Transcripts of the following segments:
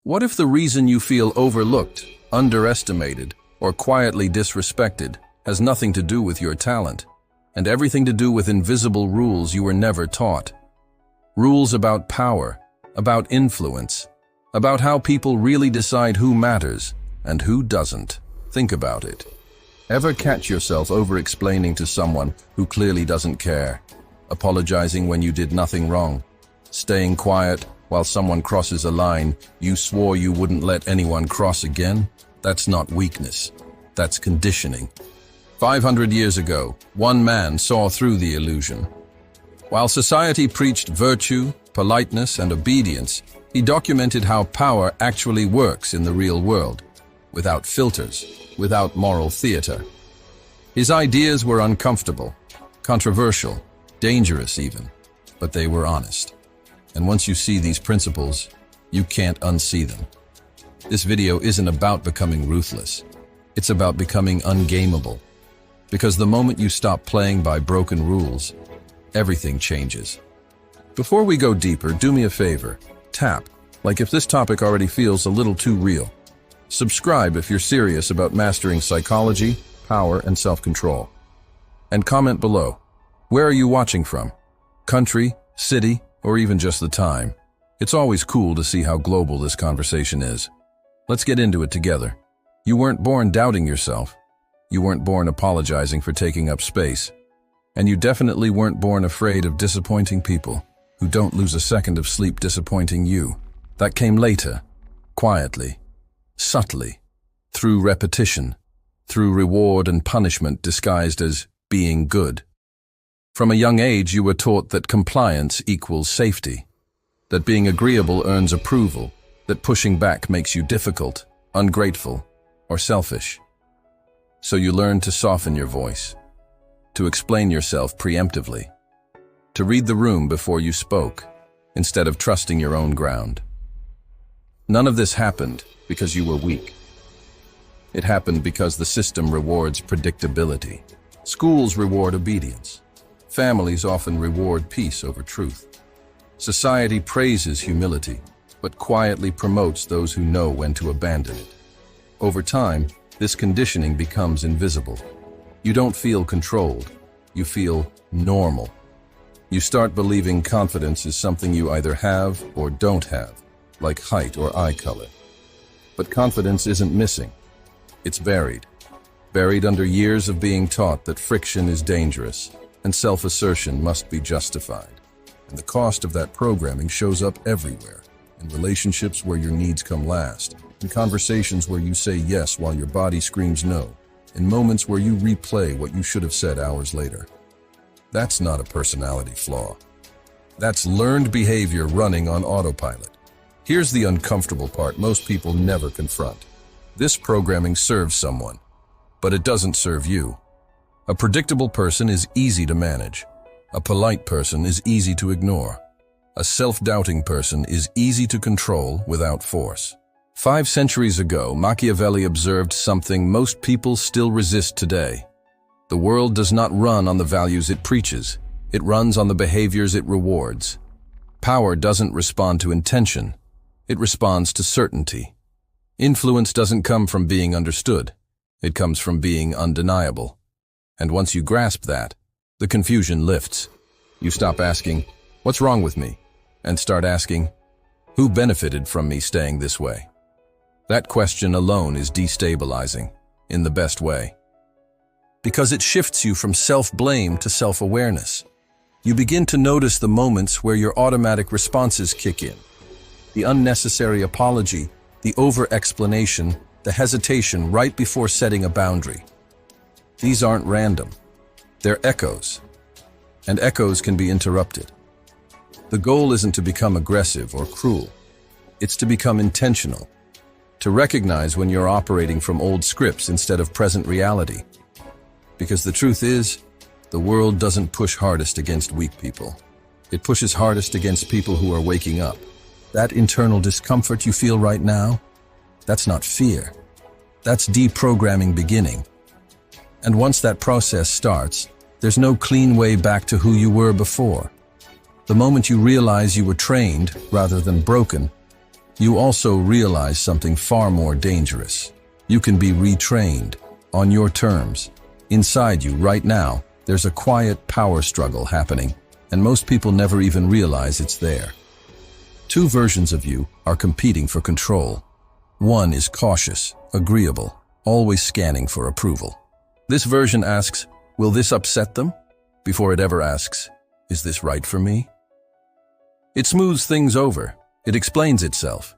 What if the reason you feel overlooked, underestimated, or quietly disrespected has nothing to do with your talent, and everything to do with invisible rules you were never taught? Rules about power, about influence, about how people really decide who matters and who doesn't. Think about it. Ever catch yourself over-explaining to someone who clearly doesn't care? Apologizing when you did nothing wrong? Staying quiet while someone crosses a line you swore you wouldn't let anyone cross again? That's not weakness. That's conditioning. 500 years ago, one man saw through the illusion. While society preached virtue, politeness, and obedience, he documented how power actually works in the real world, without filters, without moral theater. His ideas were uncomfortable, controversial, dangerous even, but they were honest. And once you see these principles, you can't unsee them. This video isn't about becoming ruthless. It's about becoming ungameable. Because the moment you stop playing by broken rules, everything changes. Before we go deeper, do me a favor. Tap, like if this topic already feels a little too real. Subscribe if you're serious about mastering psychology, power, and self-control. And comment below. Where are you watching from? Country, city, or even just the time? It's always cool to see how global this conversation is. Let's get into it together. You weren't born doubting yourself. You weren't born apologizing for taking up space. And you definitely weren't born afraid of disappointing people who don't lose a second of sleep disappointing you. That came later, quietly, subtly, through repetition, through reward and punishment disguised as being good. From a young age, you were taught that compliance equals safety, that being agreeable earns approval, that pushing back makes you difficult, ungrateful, or selfish. So you learned to soften your voice, to explain yourself preemptively, to read the room before you spoke, instead of trusting your own ground. None of this happened because you were weak. It happened because the system rewards predictability. Schools reward obedience. Families often reward peace over truth. Society praises humility, but quietly promotes those who know when to abandon it. Over time, this conditioning becomes invisible. You don't feel controlled. You feel normal. You start believing confidence is something you either have or don't have, like height or eye color. But confidence isn't missing. It's buried. Buried under years of being taught that friction is dangerous and self-assertion must be justified. And the cost of that programming shows up everywhere, in relationships where your needs come last, in conversations where you say yes while your body screams no, in moments where you replay what you should have said hours later. That's not a personality flaw. That's learned behavior running on autopilot. Here's the uncomfortable part most people never confront. This programming serves someone, but it doesn't serve you. A predictable person is easy to manage. A polite person is easy to ignore. A self-doubting person is easy to control without force. 5 centuries ago, Machiavelli observed something most people still resist today. The world does not run on the values it preaches. It runs on the behaviors it rewards. Power doesn't respond to intention. It responds to certainty. Influence doesn't come from being understood. It comes from being undeniable. And once you grasp that, the confusion lifts. You stop asking, "What's wrong with me?" and start asking, "Who benefited from me staying this way?" That question alone is destabilizing, in the best way. Because it shifts you from self-blame to self-awareness. You begin to notice the moments where your automatic responses kick in. The unnecessary apology, the over-explanation, the hesitation right before setting a boundary. These aren't random. They're echoes. And echoes can be interrupted. The goal isn't to become aggressive or cruel. It's to become intentional. To recognize when you're operating from old scripts instead of present reality. Because the truth is, the world doesn't push hardest against weak people. It pushes hardest against people who are waking up. That internal discomfort you feel right now, that's not fear. That's deprogramming beginning. And once that process starts, there's no clean way back to who you were before. The moment you realize you were trained rather than broken, you also realize something far more dangerous. You can be retrained on your terms. Inside you, right now, there's a quiet power struggle happening, and most people never even realize it's there. Two versions of you are competing for control. One is cautious, agreeable, always scanning for approval. This version asks, will this upset them? Before it ever asks, is this right for me? It smooths things over. It explains itself.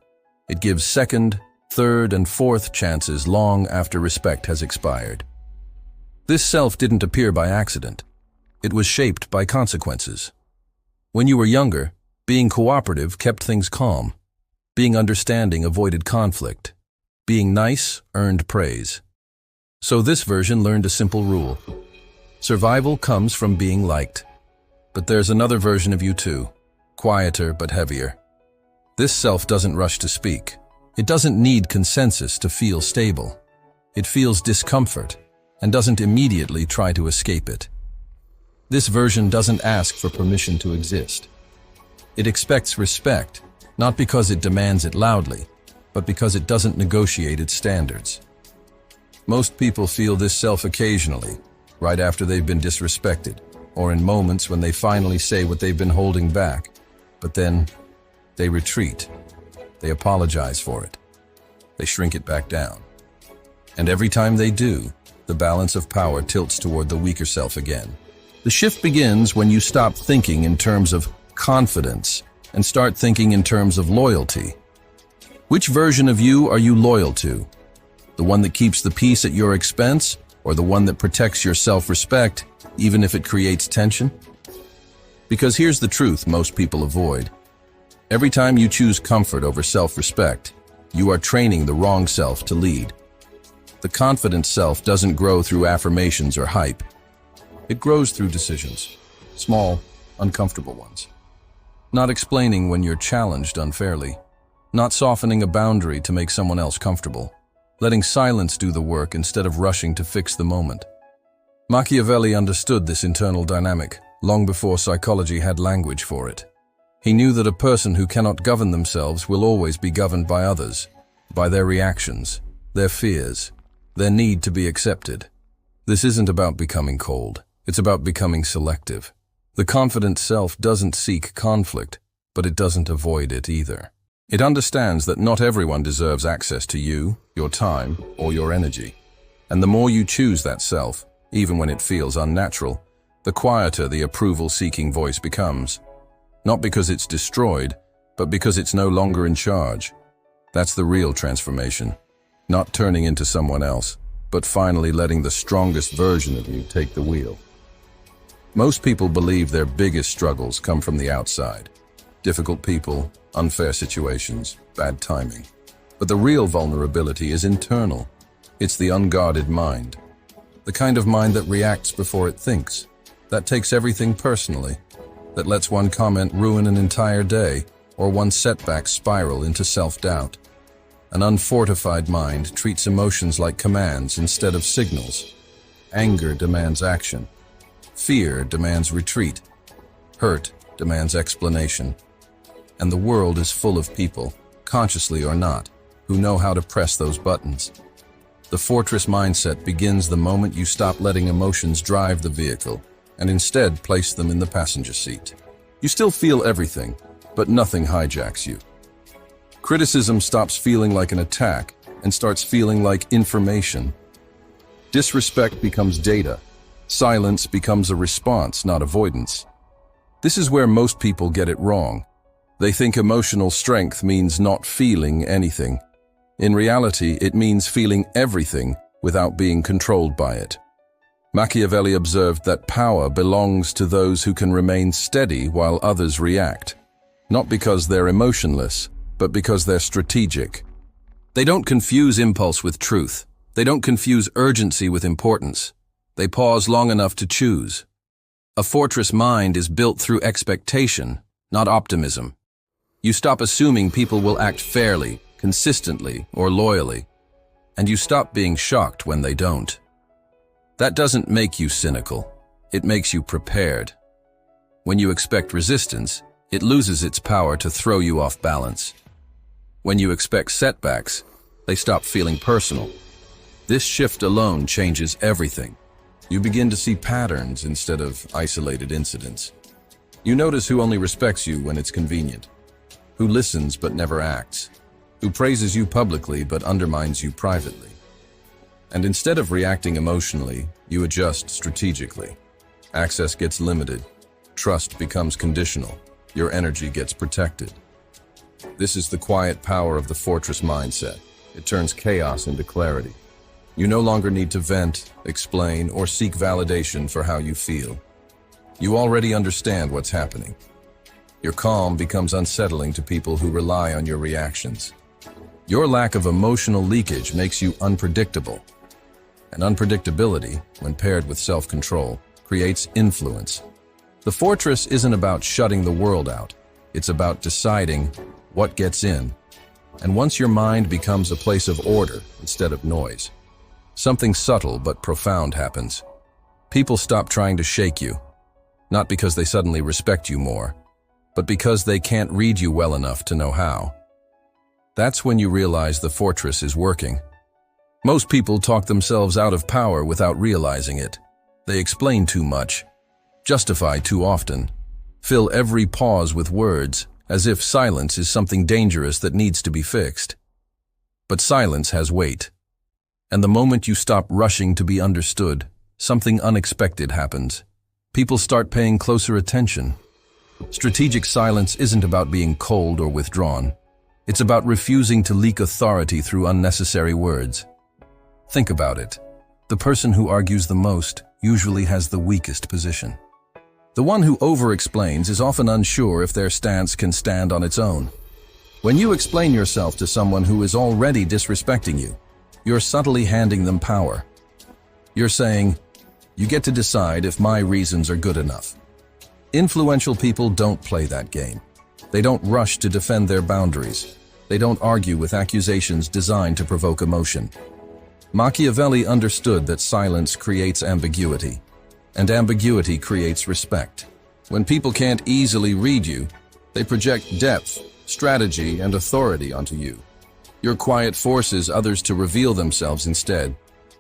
It gives second, third, and fourth chances long after respect has expired. This self didn't appear by accident. It was shaped by consequences. When you were younger, being cooperative kept things calm. Being understanding avoided conflict. Being nice earned praise. So this version learned a simple rule. Survival comes from being liked. But there's another version of you too, quieter but heavier. This self doesn't rush to speak. It doesn't need consensus to feel stable. It feels discomfort and doesn't immediately try to escape it. This version doesn't ask for permission to exist. It expects respect, not because it demands it loudly, but because it doesn't negotiate its standards. Most people feel this self occasionally, right after they've been disrespected, or in moments when they finally say what they've been holding back. But then, they retreat. They apologize for it. They shrink it back down. And every time they do, the balance of power tilts toward the weaker self again. The shift begins when you stop thinking in terms of confidence and start thinking in terms of loyalty. Which version of you are you loyal to? The one that keeps the peace at your expense, or the one that protects your self-respect, even if it creates tension? Because here's the truth most people avoid. Every time you choose comfort over self-respect, you are training the wrong self to lead. The confident self doesn't grow through affirmations or hype. It grows through decisions, small, uncomfortable ones. Not explaining when you're challenged unfairly, not softening a boundary to make someone else comfortable, letting silence do the work instead of rushing to fix the moment. Machiavelli understood this internal dynamic long before psychology had language for it. He knew that a person who cannot govern themselves will always be governed by others, by their reactions, their fears, their need to be accepted. This isn't about becoming cold. It's about becoming selective. The confident self doesn't seek conflict, but it doesn't avoid it either. It understands that not everyone deserves access to you, your time, or your energy. And the more you choose that self, even when it feels unnatural, the quieter the approval-seeking voice becomes. Not because it's destroyed, but because it's no longer in charge. That's the real transformation. Not turning into someone else, but finally letting the strongest version of you take the wheel. Most people believe their biggest struggles come from the outside. Difficult people, unfair situations, bad timing. But the real vulnerability is internal. It's the unguarded mind. The kind of mind that reacts before it thinks, that takes everything personally, that lets one comment ruin an entire day, or one setback spiral into self-doubt. An unfortified mind treats emotions like commands instead of signals. Anger demands action. Fear demands retreat. Hurt demands explanation. And the world is full of people, consciously or not, who know how to press those buttons. The fortress mindset begins the moment you stop letting emotions drive the vehicle and instead place them in the passenger seat. You still feel everything, but nothing hijacks you. Criticism stops feeling like an attack and starts feeling like information. Disrespect becomes data. Silence becomes a response, not avoidance. This is where most people get it wrong. They think emotional strength means not feeling anything. In reality, it means feeling everything without being controlled by it. Machiavelli observed that power belongs to those who can remain steady while others react. Not because they're emotionless, but because they're strategic. They don't confuse impulse with truth. They don't confuse urgency with importance. They pause long enough to choose. A fortress mind is built through expectation, not optimism. You stop assuming people will act fairly, consistently, or loyally, and you stop being shocked when they don't. That doesn't make you cynical. It makes you prepared. When you expect resistance, it loses its power to throw you off balance. When you expect setbacks, they stop feeling personal. This shift alone changes everything. You begin to see patterns instead of isolated incidents. You notice who only respects you when it's convenient, who listens but never acts, who praises you publicly but undermines you privately. And instead of reacting emotionally, you adjust strategically. Access gets limited, trust becomes conditional, your energy gets protected. This is the quiet power of the fortress mindset. It turns chaos into clarity. You no longer need to vent, explain, or seek validation for how you feel. You already understand what's happening. Your calm becomes unsettling to people who rely on your reactions. Your lack of emotional leakage makes you unpredictable. And unpredictability, when paired with self-control, creates influence. The fortress isn't about shutting the world out. It's about deciding what gets in. And once your mind becomes a place of order instead of noise, something subtle but profound happens. People stop trying to shake you, not because they suddenly respect you more, but because they can't read you well enough to know how. That's when you realize the fortress is working. Most people talk themselves out of power without realizing it. They explain too much, justify too often, fill every pause with words, as if silence is something dangerous that needs to be fixed. But silence has weight. And the moment you stop rushing to be understood, something unexpected happens. People start paying closer attention. Strategic silence isn't about being cold or withdrawn. It's about refusing to leak authority through unnecessary words. Think about it. The person who argues the most usually has the weakest position. The one who over-explains is often unsure if their stance can stand on its own. When you explain yourself to someone who is already disrespecting you, you're subtly handing them power. You're saying, "You get to decide if my reasons are good enough." Influential people don't play that game. They don't rush to defend their boundaries. They don't argue with accusations designed to provoke emotion. Machiavelli understood that silence creates ambiguity, and ambiguity creates respect. When people can't easily read you, they project depth, strategy, and authority onto you. Your quiet forces others to reveal themselves instead.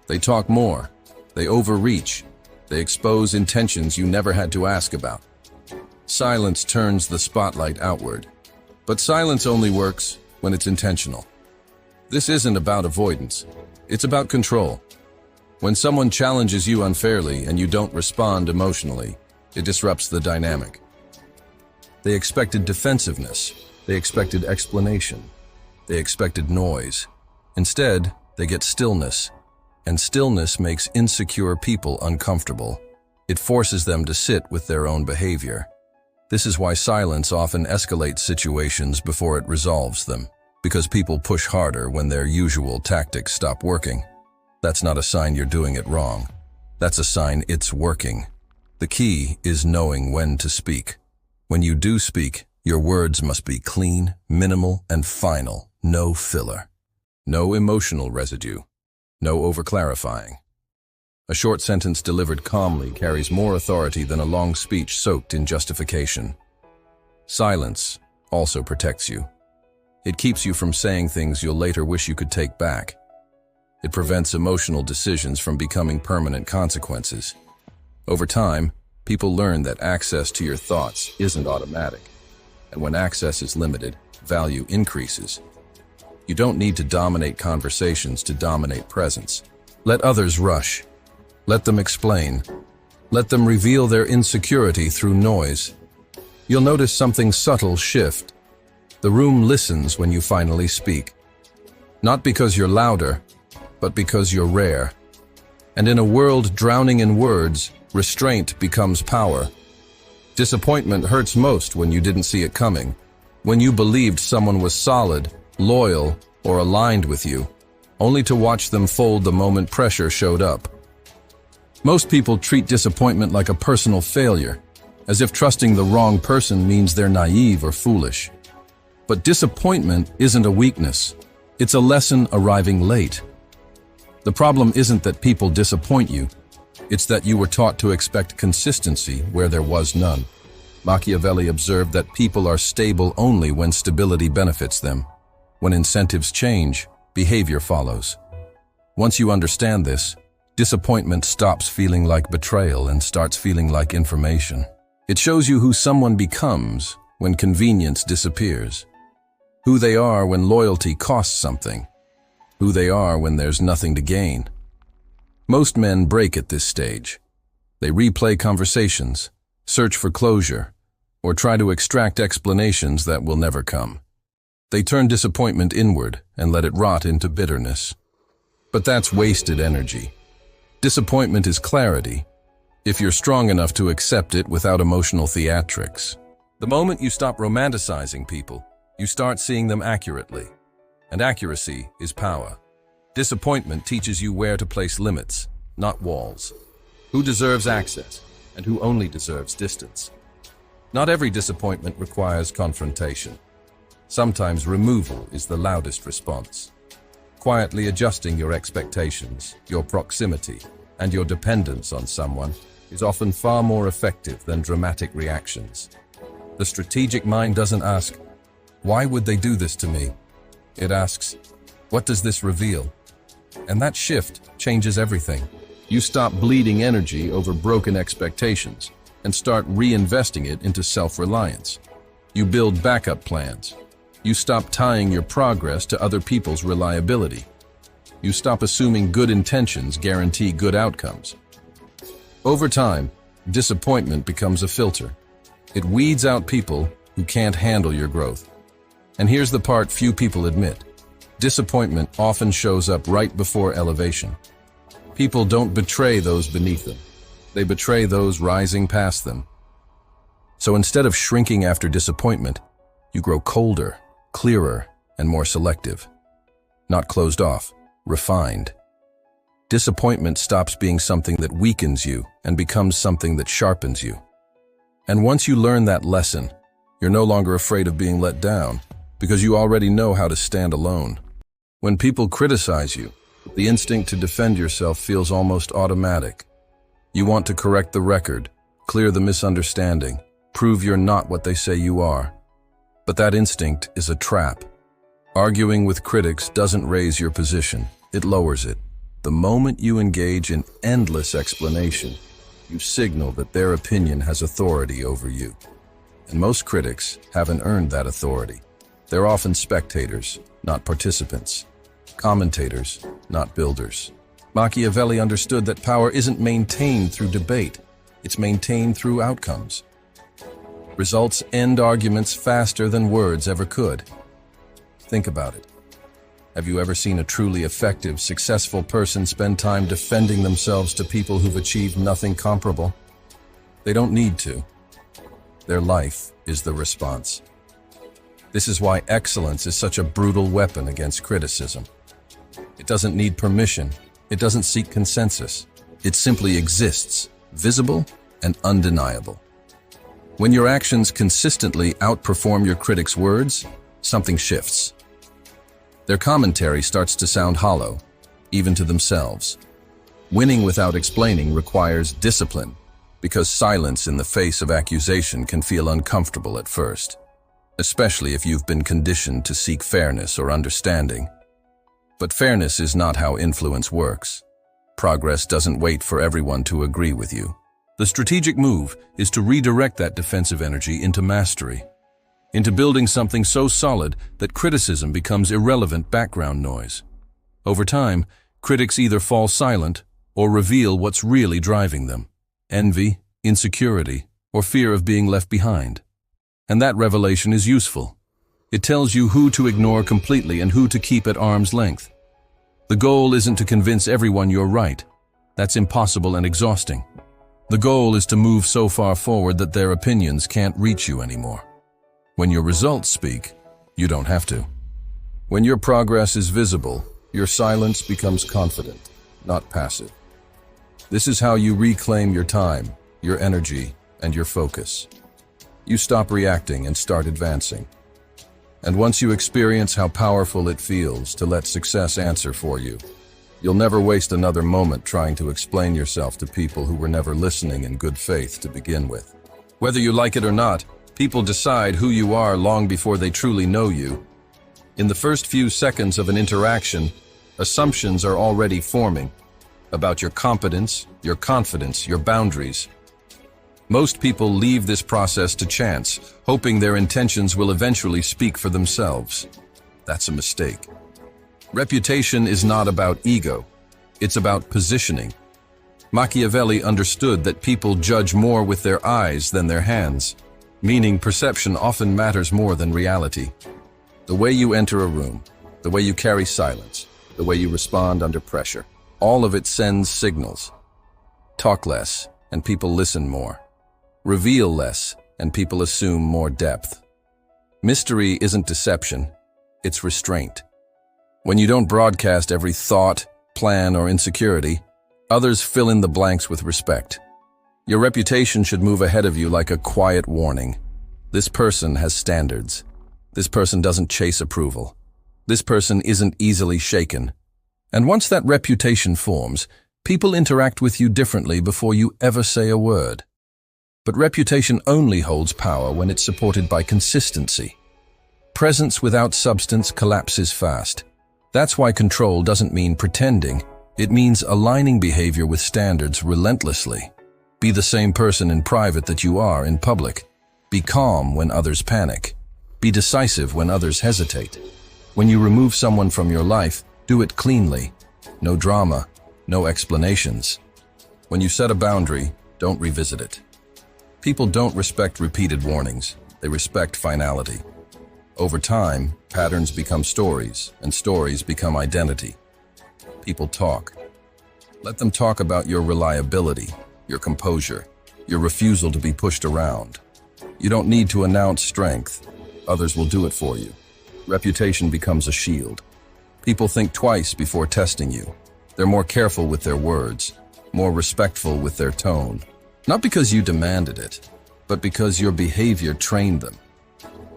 They talk more, they overreach, they expose intentions you never had to ask about. Silence turns the spotlight outward. But silence only works when it's intentional. This isn't about avoidance, it's about control. When someone challenges you unfairly and you don't respond emotionally, it disrupts the dynamic. They expected defensiveness, they expected explanation, they expected noise. Instead, they get stillness, and stillness makes insecure people uncomfortable. It forces them to sit with their own behavior. This is why silence often escalates situations before it resolves them, because people push harder when their usual tactics stop working. That's not a sign you're doing it wrong. That's a sign it's working. The key is knowing when to speak. When you do speak, your words must be clean, minimal, and final. No filler. No emotional residue. No overclarifying. A short sentence delivered calmly carries more authority than a long speech soaked in justification. Silence also protects you. It keeps you from saying things you'll later wish you could take back. It prevents emotional decisions from becoming permanent consequences. Over time, people learn that access to your thoughts isn't automatic. And when access is limited, value increases. You don't need to dominate conversations to dominate presence. Let others rush. Let them explain. Let them reveal their insecurity through noise. You'll notice something subtle shift. The room listens when you finally speak. Not because you're louder, but because you're rare. And in a world drowning in words, restraint becomes power. Disappointment hurts most when you didn't see it coming. When you believed someone was solid, loyal, or aligned with you, only to watch them fold the moment pressure showed up. Most people treat disappointment like a personal failure, as if trusting the wrong person means they're naive or foolish. But disappointment isn't a weakness. It's a lesson arriving late. The problem isn't that people disappoint you. It's that you were taught to expect consistency where there was none. Machiavelli observed that people are stable only when stability benefits them. When incentives change, behavior follows. Once you understand this, disappointment stops feeling like betrayal and starts feeling like information. It shows you who someone becomes when convenience disappears, who they are when loyalty costs something, who they are when there's nothing to gain. Most men break at this stage. They replay conversations, search for closure, or try to extract explanations that will never come. They turn disappointment inward and let it rot into bitterness. But that's wasted energy. Disappointment is clarity, if you're strong enough to accept it without emotional theatrics. The moment you stop romanticizing people, you start seeing them accurately. And accuracy is power. Disappointment teaches you where to place limits, not walls. Who deserves access, and who only deserves distance. Not every disappointment requires confrontation. Sometimes removal is the loudest response. Quietly adjusting your expectations, your proximity, and your dependence on someone is often far more effective than dramatic reactions. The strategic mind doesn't ask, "Why would they do this to me?" It asks, "What does this reveal?" And that shift changes everything. You stop bleeding energy over broken expectations and start reinvesting it into self-reliance. You build backup plans. You stop tying your progress to other people's reliability. You stop assuming good intentions guarantee good outcomes. Over time, disappointment becomes a filter. It weeds out people who can't handle your growth. And here's the part few people admit. Disappointment often shows up right before elevation. People don't betray those beneath them. They betray those rising past them. So instead of shrinking after disappointment, you grow colder, clearer, and more selective. Not closed off, refined. Disappointment stops being something that weakens you and becomes something that sharpens you. And once you learn that lesson, you're no longer afraid of being let down because you already know how to stand alone. When people criticize you, the instinct to defend yourself feels almost automatic. You want to correct the record, clear the misunderstanding, prove you're not what they say you are. But that instinct is a trap. Arguing with critics doesn't raise your position, it lowers it. The moment you engage in endless explanation, you signal that their opinion has authority over you. And most critics haven't earned that authority. They're often spectators, not participants. Commentators, not builders. Machiavelli understood that power isn't maintained through debate, it's maintained through outcomes. Results end arguments faster than words ever could. Think about it. Have you ever seen a truly effective, successful person spend time defending themselves to people who've achieved nothing comparable? They don't need to. Their life is the response. This is why excellence is such a brutal weapon against criticism. It doesn't need permission. It doesn't seek consensus. It simply exists, visible and undeniable. When your actions consistently outperform your critics' words, something shifts. Their commentary starts to sound hollow, even to themselves. Winning without explaining requires discipline, because silence in the face of accusation can feel uncomfortable at first, especially if you've been conditioned to seek fairness or understanding. But fairness is not how influence works. Progress doesn't wait for everyone to agree with you. The strategic move is to redirect that defensive energy into mastery, into building something so solid that criticism becomes irrelevant background noise. Over time, critics either fall silent or reveal what's really driving them: envy, insecurity, or fear of being left behind. And that revelation is useful. It tells you who to ignore completely and who to keep at arm's length. The goal isn't to convince everyone you're right. That's impossible and exhausting. The goal is to move so far forward that their opinions can't reach you anymore. When your results speak, you don't have to. When your progress is visible, your silence becomes confident, not passive. This is how you reclaim your time, your energy, and your focus. You stop reacting and start advancing. And once you experience how powerful it feels to let success answer for you, you'll never waste another moment trying to explain yourself to people who were never listening in good faith to begin with. Whether you like it or not, people decide who you are long before they truly know you. In the first few seconds of an interaction, assumptions are already forming about your competence, your confidence, your boundaries. Most people leave this process to chance, hoping their intentions will eventually speak for themselves. That's a mistake. Reputation is not about ego. It's about positioning. Machiavelli understood that people judge more with their eyes than their hands, meaning perception often matters more than reality. The way you enter a room, the way you carry silence, the way you respond under pressure, all of it sends signals. Talk less, and people listen more. Reveal less, and people assume more depth. Mystery isn't deception, it's restraint. When you don't broadcast every thought, plan, or insecurity, others fill in the blanks with respect. Your reputation should move ahead of you like a quiet warning. This person has standards. This person doesn't chase approval. This person isn't easily shaken. And once that reputation forms, people interact with you differently before you ever say a word. But reputation only holds power when it's supported by consistency. Presence without substance collapses fast. That's why control doesn't mean pretending. It means aligning behavior with standards relentlessly. Be the same person in private that you are in public. Be calm when others panic. Be decisive when others hesitate. When you remove someone from your life, do it cleanly. No drama, no explanations. When you set a boundary, don't revisit it. People don't respect repeated warnings. They respect finality. Over time, patterns become stories, and stories become identity. People talk. Let them talk about your reliability, your composure, your refusal to be pushed around. You don't need to announce strength. Others will do it for you. Reputation becomes a shield. People think twice before testing you. They're more careful with their words, more respectful with their tone. Not because you demanded it, but because your behavior trained them.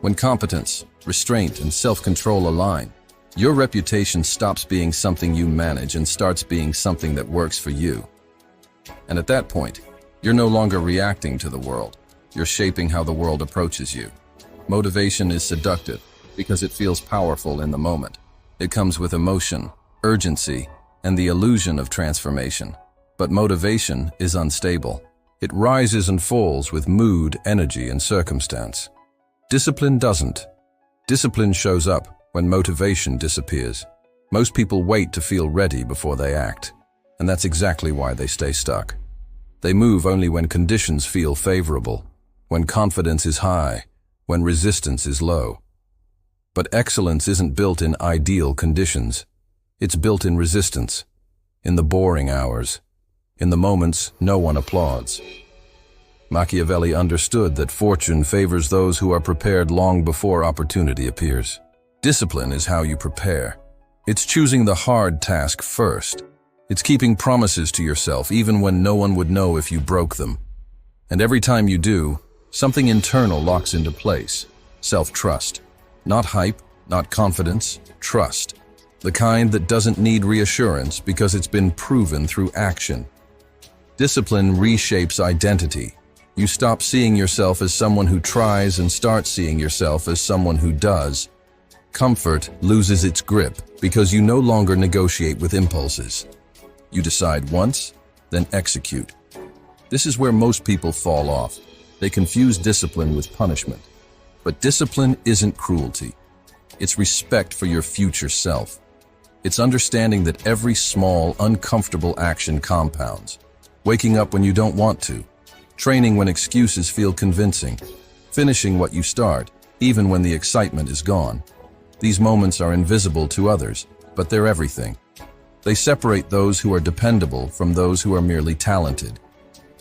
When competence, restraint, and self-control align, your reputation stops being something you manage and starts being something that works for you. And at that point, you're no longer reacting to the world. You're shaping how the world approaches you. Motivation is seductive because it feels powerful in the moment. It comes with emotion, urgency, and the illusion of transformation. But motivation is unstable. It rises and falls with mood, energy, and circumstance. Discipline doesn't. Discipline shows up when motivation disappears. Most people wait to feel ready before they act, and that's exactly why they stay stuck. They move only when conditions feel favorable, when confidence is high, when resistance is low. But excellence isn't built in ideal conditions. It's built in resistance, in the boring hours, in the moments no one applauds. Machiavelli understood that fortune favors those who are prepared long before opportunity appears. Discipline is how you prepare. It's choosing the hard task first. It's keeping promises to yourself even when no one would know if you broke them. And every time you do, something internal locks into place. Self-trust. Not hype, not confidence, trust. The kind that doesn't need reassurance because it's been proven through action. Discipline reshapes identity. You stop seeing yourself as someone who tries and start seeing yourself as someone who does. Comfort loses its grip because you no longer negotiate with impulses. You decide once, then execute. This is where most people fall off. They confuse discipline with punishment. But discipline isn't cruelty. It's respect for your future self. It's understanding that every small, uncomfortable action compounds. Waking up when you don't want to. Training when excuses feel convincing. Finishing what you start, even when the excitement is gone. These moments are invisible to others, but they're everything. They separate those who are dependable from those who are merely talented.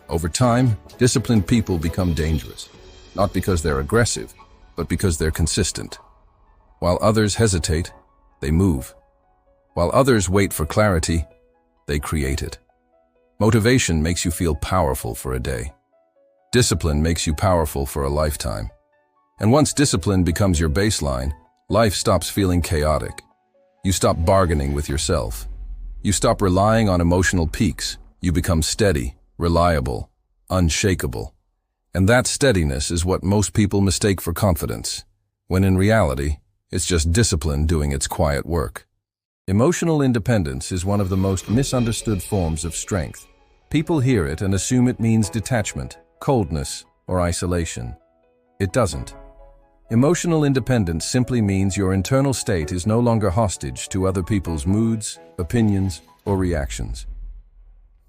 Over time, disciplined people become dangerous, not because they're aggressive, but because they're consistent. While others hesitate, they move. While others wait for clarity, they create it. Motivation makes you feel powerful for a day. Discipline makes you powerful for a lifetime. And once discipline becomes your baseline, life stops feeling chaotic. You stop bargaining with yourself. You stop relying on emotional peaks. You become steady, reliable, unshakable. And that steadiness is what most people mistake for confidence, when in reality, It's just discipline doing its quiet work. Emotional independence is one of the most misunderstood forms of strength. People hear it and assume it means detachment, coldness, or isolation. It doesn't. Emotional independence simply means your internal state is no longer hostage to other people's moods, opinions, or reactions.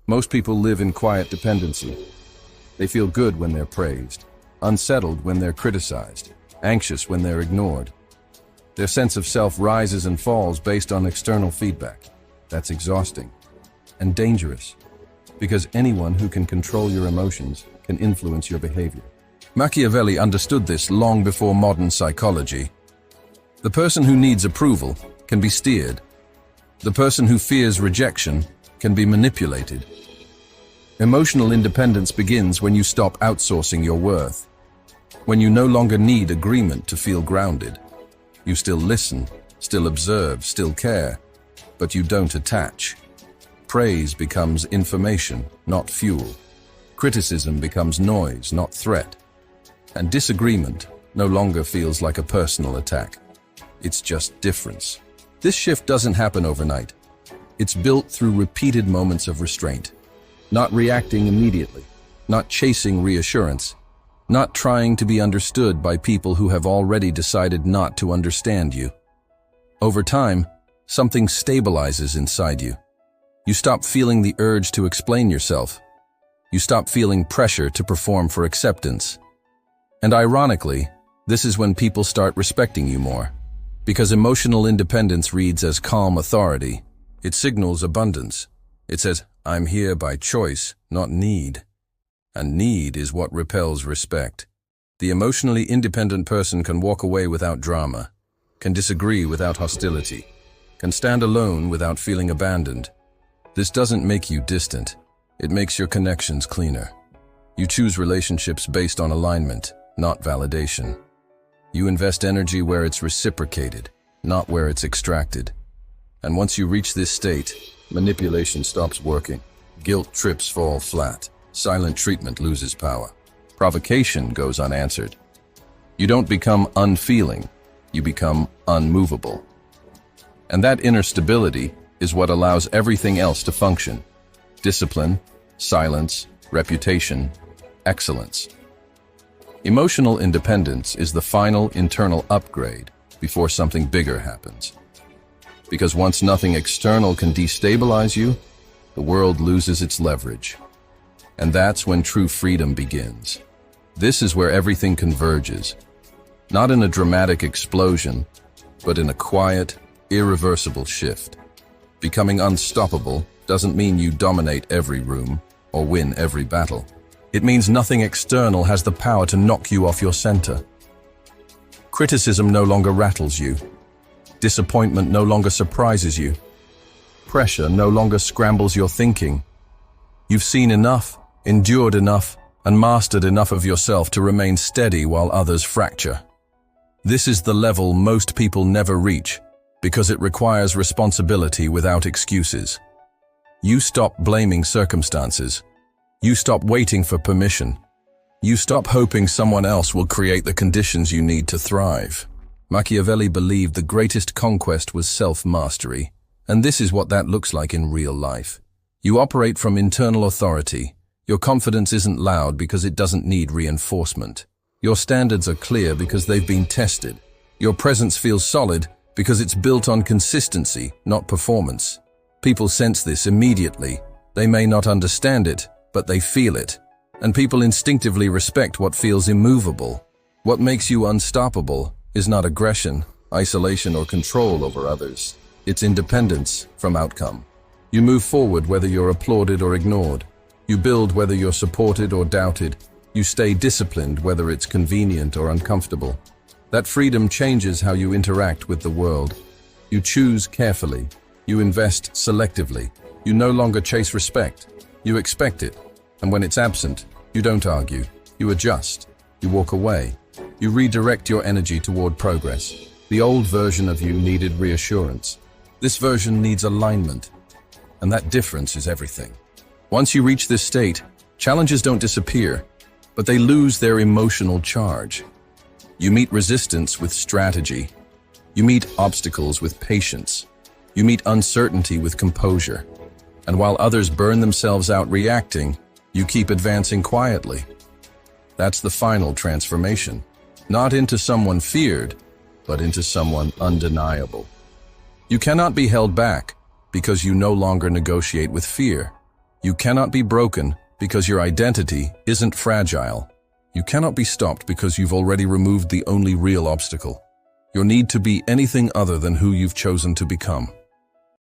Most people live in quiet dependency. They feel good when they're praised, unsettled when they're criticized, anxious when they're ignored. Their sense of self rises and falls based on external feedback. That's exhausting and dangerous, because anyone who can control your emotions can influence your behavior. Machiavelli understood this long before modern psychology. The person who needs approval can be steered. The person who fears rejection can be manipulated. Emotional independence begins when you stop outsourcing your worth. When you no longer need agreement to feel grounded. You still listen, still observe, still care, but you don't attach. Praise becomes information, not fuel. Criticism becomes noise, not threat. And disagreement no longer feels like a personal attack. It's just difference. This shift doesn't happen overnight. It's built through repeated moments of restraint. Not reacting immediately, not chasing reassurance, not trying to be understood by people who have already decided not to understand you. Over time, something stabilizes inside you. You stop feeling the urge to explain yourself. You stop feeling pressure to perform for acceptance. And ironically, this is when people start respecting you more. Because emotional independence reads as calm authority. It signals abundance. It says, I'm here by choice, not need. And need is what repels respect. The emotionally independent person can walk away without drama, can disagree without hostility, can stand alone without feeling abandoned. This doesn't make you distant. It makes your connections cleaner. You choose relationships based on alignment, not validation. You invest energy where it's reciprocated, not where it's extracted. And once you reach this state, manipulation stops working. Guilt trips fall flat. Silent treatment loses power. Provocation goes unanswered. You don't become unfeeling, you become unmovable. And that inner stability is what allows everything else to function. Discipline, silence, reputation, excellence. Emotional independence is the final internal upgrade before something bigger happens. Because once nothing external can destabilize you, the world loses its leverage. And that's when true freedom begins. This is where everything converges. Not in a dramatic explosion, but in a quiet, irreversible shift. Becoming unstoppable doesn't mean you dominate every room or win every battle. It means nothing external has the power to knock you off your center. Criticism no longer rattles you. Disappointment no longer surprises you. Pressure no longer scrambles your thinking. You've seen enough, endured enough, and mastered enough of yourself to remain steady while others fracture. This is the level most people never reach, because it requires responsibility without excuses. You stop blaming circumstances. You stop waiting for permission. You stop hoping someone else will create the conditions you need to thrive. Machiavelli believed the greatest conquest was self-mastery, and this is what that looks like in real life. You operate from internal authority. Your confidence isn't loud because it doesn't need reinforcement. Your standards are clear because they've been tested. Your presence feels solid because it's built on consistency, not performance. People sense this immediately. They may not understand it, but they feel it. And people instinctively respect what feels immovable. What makes you unstoppable is not aggression, isolation, or control over others. It's independence from outcome. You move forward whether you're applauded or ignored. You build whether you're supported or doubted. You stay disciplined whether it's convenient or uncomfortable. That freedom changes how you interact with the world. You choose carefully. You invest selectively. You no longer chase respect. You expect it. And when it's absent, you don't argue. You adjust. You walk away. You redirect your energy toward progress. The old version of you needed reassurance. This version needs alignment. And that difference is everything. Once you reach this state, challenges don't disappear, but they lose their emotional charge. You meet resistance with strategy. You meet obstacles with patience. You meet uncertainty with composure. And while others burn themselves out reacting, you keep advancing quietly. That's the final transformation. Not into someone feared, but into someone undeniable. You cannot be held back because you no longer negotiate with fear. You cannot be broken because your identity isn't fragile. You cannot be stopped because you've already removed the only real obstacle, your need to be anything other than who you've chosen to become.